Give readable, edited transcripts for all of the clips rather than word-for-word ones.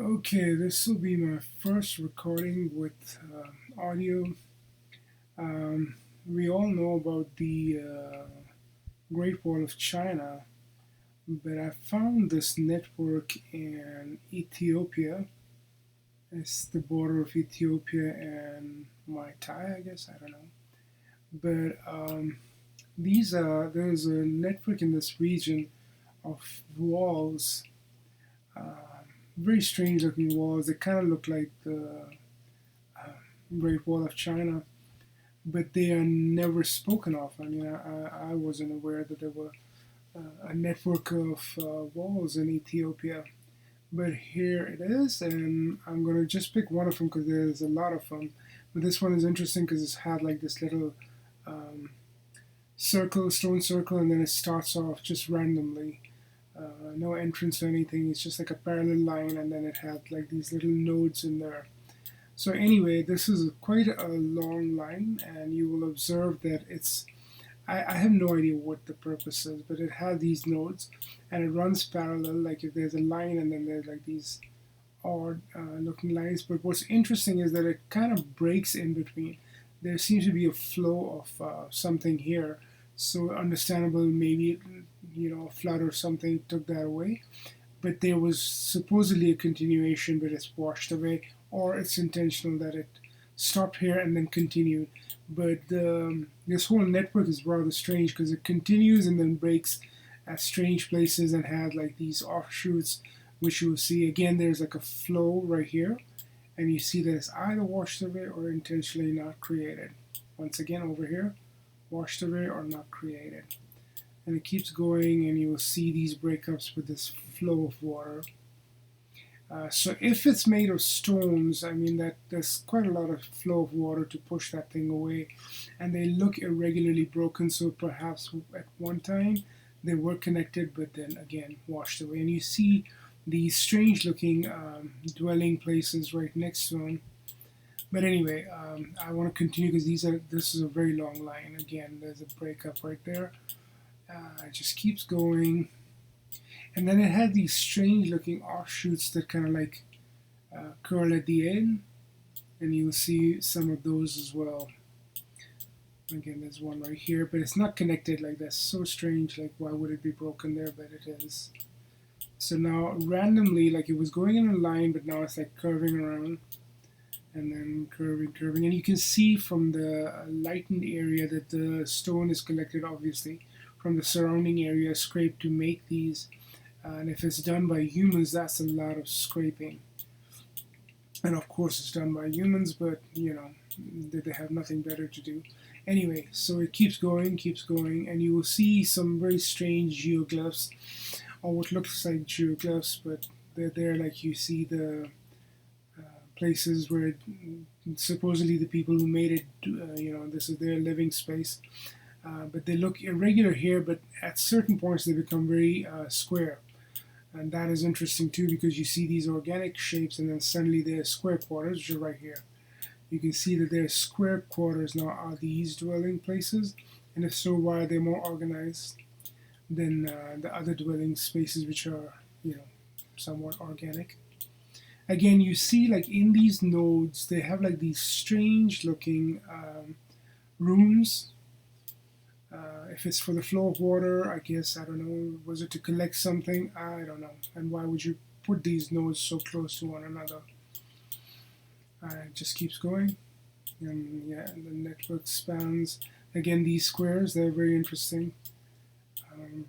Okay, this will be my first recording with audio. We all know about the Great Wall of China, but I found this network in Ethiopia. It's the border of Ethiopia and Thai, I guess. I don't know. But there's a network in this region of walls, uh, very strange looking walls. They kind of look like the Great Wall of China, but they are never spoken of. I mean, I wasn't aware that there were a network of walls in Ethiopia, but here it is, and I'm gonna just pick one of them because there's a lot of them. But this one is interesting because it's had like this little um, circle, stone circle, and then it starts off just randomly. No entrance or anything. It's just like a parallel line, and then it had like these little nodes in there. So anyway, this is quite a long line, and you will observe that I have no idea what the purpose is, but it has these nodes, and it runs parallel, like if there's a line and then there's like these odd looking lines. But what's interesting is that it kind of breaks in between. There seems to be a flow of something here, so understandable, maybe, a flood or something took that away, but there was supposedly a continuation, but it's washed away, or it's intentional that it stopped here and then continued. But this whole network is rather strange because it continues and then breaks at strange places and had like these offshoots, which you will see again. There's like a flow right here, and you see that it's either washed away or intentionally not created. Once again, over here, washed away or not created. And it keeps going, and you will see these breakups with this flow of water. So if it's made of stones, I mean that there's quite a lot of flow of water to push that thing away, and they look irregularly broken. So perhaps at one time they were connected, but then again washed away. And you see these strange-looking dwelling places right next to them. But anyway, I want to continue because this is a very long line. Again, there's a breakup right there. It just keeps going, and then it had these strange looking offshoots that kind of like curl at the end, and you'll see some of those as well. Again, there's one right here, but it's not connected. Like, that's so strange. Like, why would it be broken there? But it is. So now randomly, like, it was going in a line, but now it's like curving around and then curving, and you can see from the lightened area that the stone is collected, obviously from the surrounding area, scraped to make these. And if it's done by humans, that's a lot of scraping. And of course, it's done by humans, but they have nothing better to do. Anyway, so it keeps going, and you will see some very strange geoglyphs, or what looks like geoglyphs, but they're there. Like, you see the places where supposedly the people who made it, this is their living space. But they look irregular here, but at certain points they become very square. And that is interesting too, because you see these organic shapes and then suddenly there's square quarters, which are right here. You can see that there's square quarters now. Are these dwelling places? And if so, why are they more organized than the other dwelling spaces, which are, somewhat organic? Again, you see, like, in these nodes, they have like these strange looking rooms. If it's for the flow of water, I guess, I don't know, was it to collect something? I don't know. And why would you put these nodes so close to one another? It just keeps going. And yeah, and the network spans. Again, these squares, they're very interesting. Um,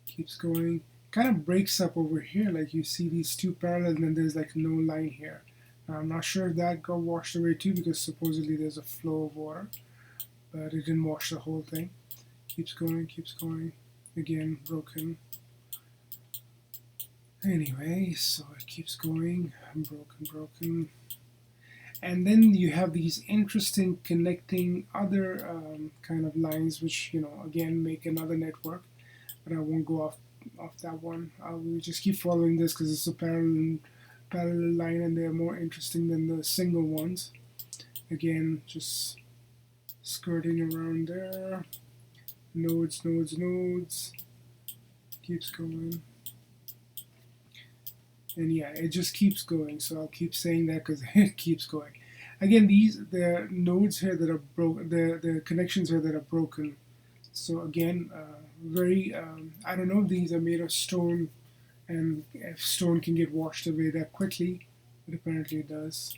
Keeps going. Kind of breaks up over here, like you see these two parallel, and then there's like no line here. Now, I'm not sure if that got washed away too, because supposedly there's a flow of water, but it didn't wash the whole thing. Keeps going, keeps going. Again, broken. Anyway, so it keeps going. Broken. And then you have these interesting connecting other kind of lines, which, again, make another network. But I won't go off that one. We'll just keep following this because it's a parallel line, and they're more interesting than the single ones. Again, just skirting around there. Nodes. Keeps going. And yeah, it just keeps going. So I'll keep saying that because it keeps going. Again, the nodes here that are broken, the connections here that are broken. So again, very I don't know if these are made of stone and if stone can get washed away that quickly, but apparently it does.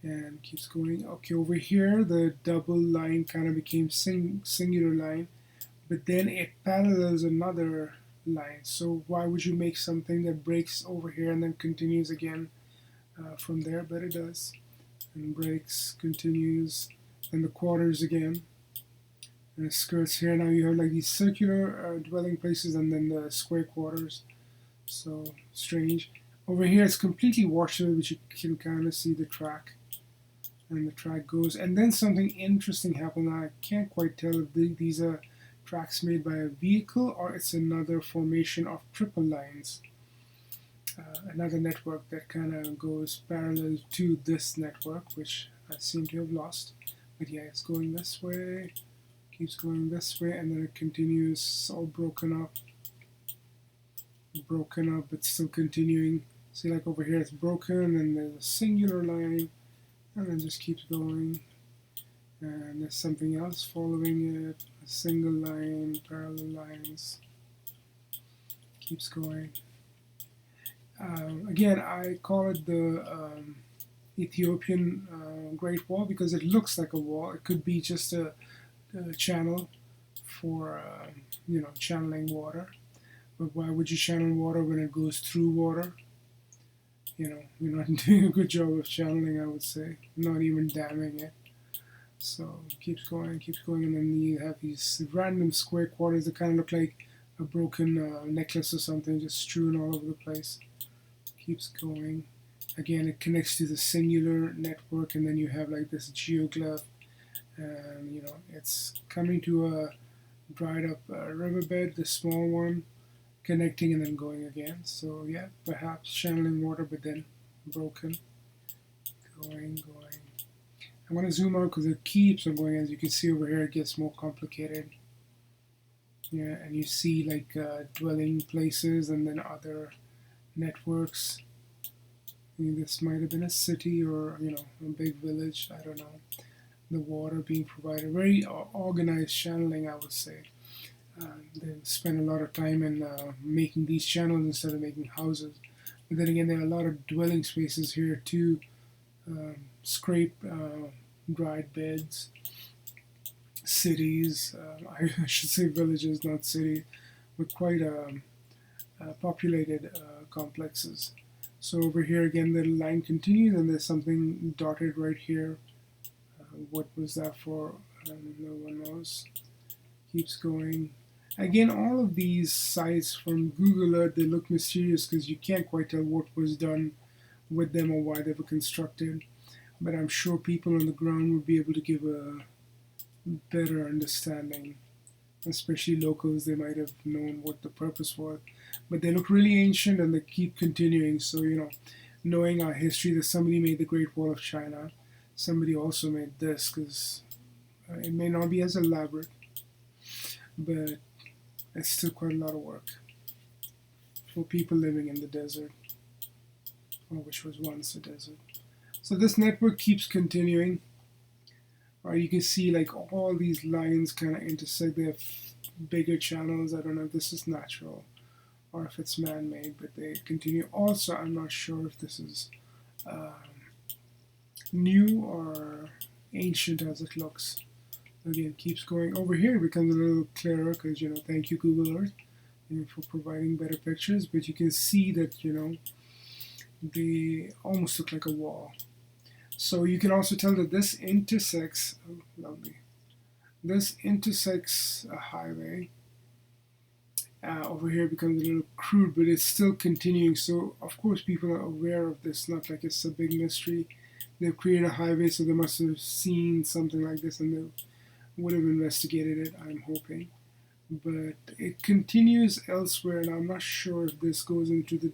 And keeps going. Okay, over here the double line kind of became singular line, but then it parallels another line. So why would you make something that breaks over here and then continues again from there? But it does, and breaks, continues, and the quarters again, and it skirts here. Now you have like these circular dwelling places and then the square quarters. So strange. Over here it's completely washed away, but you can kind of see the track. And the track goes. And then something interesting happened. I can't quite tell if these are tracks made by a vehicle or it's another formation of triple lines. Another network that kind of goes parallel to this network, which I seem to have lost. But yeah, it's going this way, keeps going this way, and then it continues all broken up, but still continuing. See, like over here it's broken, and there's a singular line, and then just keeps going. And there's something else following it, a single line, parallel lines, keeps going. Again, I call it the Ethiopian Great Wall because it looks like a wall. It could be just a channel for channeling water. But why would you channel water when it goes through water? You're not doing a good job of channeling, I would say. Not even damming it. So it keeps going, and then you have these random square quarters that kind of look like a broken necklace or something, just strewn all over the place. Keeps going. Again, it connects to the singular network, and then you have like this geoglyph, and it's coming to a dried up riverbed, the small one, connecting and then going again. So yeah, perhaps channeling water, but then broken. Going. I'm going to zoom out because it keeps on going. As you can see over here, it gets more complicated. Yeah, and you see like dwelling places and then other networks. This might have been a city or a big village. I don't know. The water being provided, very organized channeling, I would say. They spend a lot of time in making these channels instead of making houses. But then again, there are a lot of dwelling spaces here to scrape dried beds. Cities, I should say villages, not cities, but quite populated complexes. So over here again, the line continues, and there's something dotted right here. What was that for? No one knows. Keeps going. Again, all of these sites from Google Earth, they look mysterious because you can't quite tell what was done with them or why they were constructed. But I'm sure people on the ground would be able to give a better understanding. Especially locals, they might have known what the purpose was. But they look really ancient and they keep continuing. So, knowing our history, that somebody made the Great Wall of China, somebody also made this, because it may not be as elaborate, but it's still quite a lot of work for people living in the desert, or which was once a desert. So this network keeps continuing. Right, you can see like all these lines kind of intersect. They have bigger channels. I don't know if this is natural or if it's man-made, but they continue. Also, I'm not sure if this is new or ancient as it looks. Again, keeps going. Over here it becomes a little clearer because, thank you Google Earth for providing better pictures. But you can see that, they almost look like a wall. So you can also tell that this intersects, oh, lovely, this intersects a highway. Over here it becomes a little crude, but it's still continuing. So of course people are aware of this, not like it's a big mystery. They've created a highway, so they must have seen something like this and they would have investigated it, I'm hoping. But it continues elsewhere, and I'm not sure if this goes into the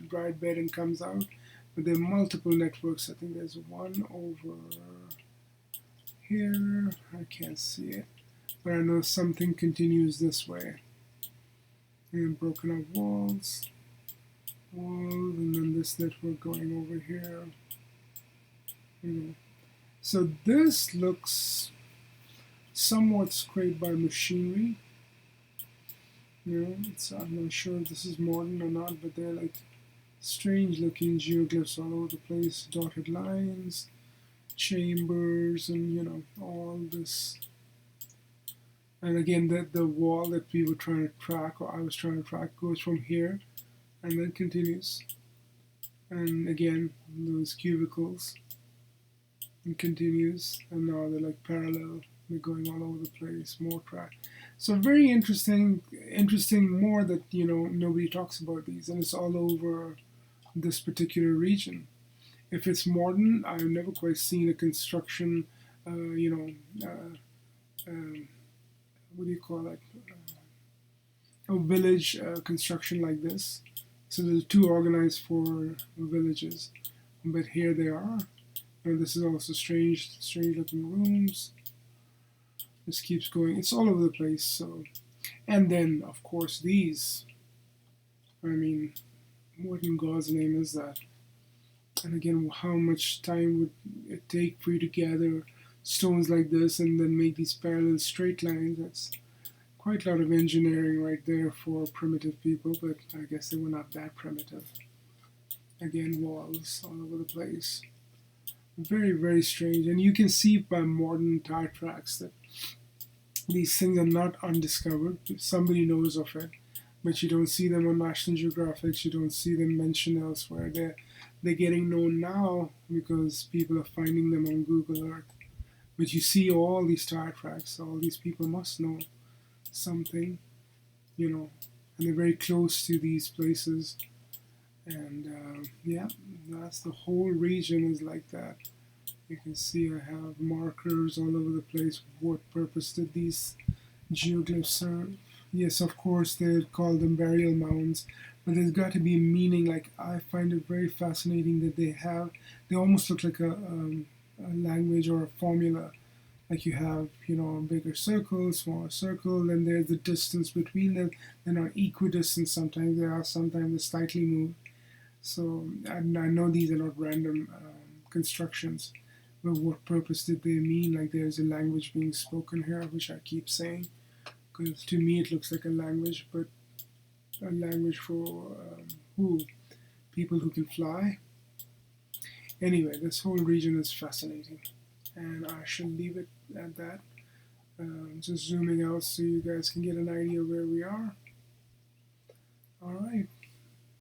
dried bed and comes out. But there are multiple networks. I think there's one over here. I can't see it. But I know something continues this way. And broken up walls. walls, and then this network going over here. So this looks somewhat scraped by machinery. I'm not sure if this is modern or not, but they're like strange looking geoglyphs all over the place, dotted lines, chambers, and all this. And again, the wall that we were trying to track, or I was trying to track, goes from here and then continues. And again, those cubicles, and continues, and now they're like parallel. They're going all over the place, more track. So very interesting more that nobody talks about these, and it's all over this particular region. If it's modern, I've never quite seen a construction, what do you call it? A village construction like this. So there's too organized for villages, but here they are. And this is also strange looking rooms. This keeps going. It's all over the place. So, and then of course these. I mean, what in God's name is that? And again, how much time would it take for you to gather stones like this and then make these parallel straight lines? That's quite a lot of engineering right there for primitive people, but I guess they were not that primitive. Again, walls all over the place. Very, very strange. And you can see by modern tire tracks that these things are not undiscovered. Somebody knows of it, but you don't see them on National Geographic. You don't see them mentioned elsewhere. They're getting known now because people are finding them on Google Earth. But you see all these tire tracks. All these people must know something, and they're very close to these places. And yeah, that's the whole region is like that. You can see I have markers all over the place. What purpose did these geoglyphs serve? Yes, of course they call them burial mounds, but there's got to be a meaning. Like, I find it very fascinating that they almost look like a language or a formula. Like you have, a bigger circle, smaller circle, and there's the distance between them. They're not equidistant. Sometimes they are, sometimes they slightly move. So I know these are not random constructions, but what purpose did they mean? Like, there's a language being spoken here, which I keep saying, because to me it looks like a language, but a language for who? People who can fly? Anyway, this whole region is fascinating, and I shall leave it at that. Just zooming out so you guys can get an idea where we are. All right.